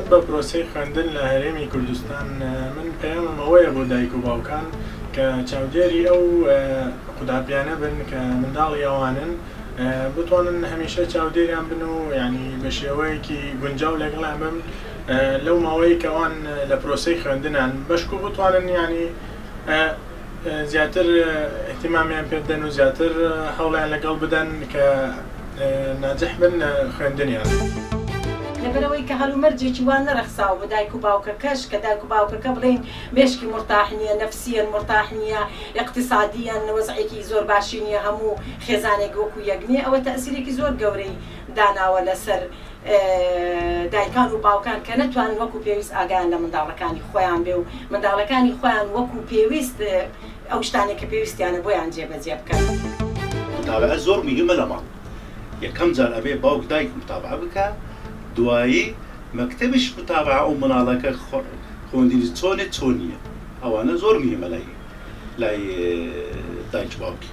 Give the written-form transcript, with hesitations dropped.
تایبەت بە پرۆسەی خوێندن لە هەرێمی کوردستان من پەیامم ئەوەیە بۆ دایک و باوکان کە چاودێری ئەو قوداپیانە بن کە منداڵی ئەوانن بتوانن هەمیشە چاودێریان بن و ینی بە شێوەیەکی گونجاو لەگەڵیان بن لەو ماوەی کەوان لە پرۆسەی خوێندنان بەشکو بتوانن ینی زیاتر احتیمامیان پێ بدەن و زیاتر هەوڵیان لەگەڵ بدەن کە ناجح بن لە خوێندنیان. لەبەرەوەی کە هەلومەرجێکی وان نەرەخساو بە دایک و باوکەکەش کە دایک و باوکەکە بڵێن مێشکی مرتاح نییە، نەفسیەن مرتاح نییە، اقتصادیان وەزعێکی زۆر باشی نییە، هەموو خێزانێک وەکو یەک نییە، ئەوە تەئسیرێکی زۆر گەورەی داناوە لەسەر دایکان و باوکان کە نەتوانن وەکو پێویست ئاگایان لە منداڵەکانی خۆیان بێ و منداڵەکانی خۆیان وەکو پێویست ئەو شتانێک کە پێویستیانە بۆیان جێبەجێ بکەن. متابعە زۆر مهمە لە ماڵ. یەکەم جار ئەبێ باوک دایک متابعە بکە، دوایی مەکتەبیش متابعە ئەو مناڵەکە خوێندنی چۆنێت چۆن نییە. ئەوانە زۆر مهمە لای دایک باوکی.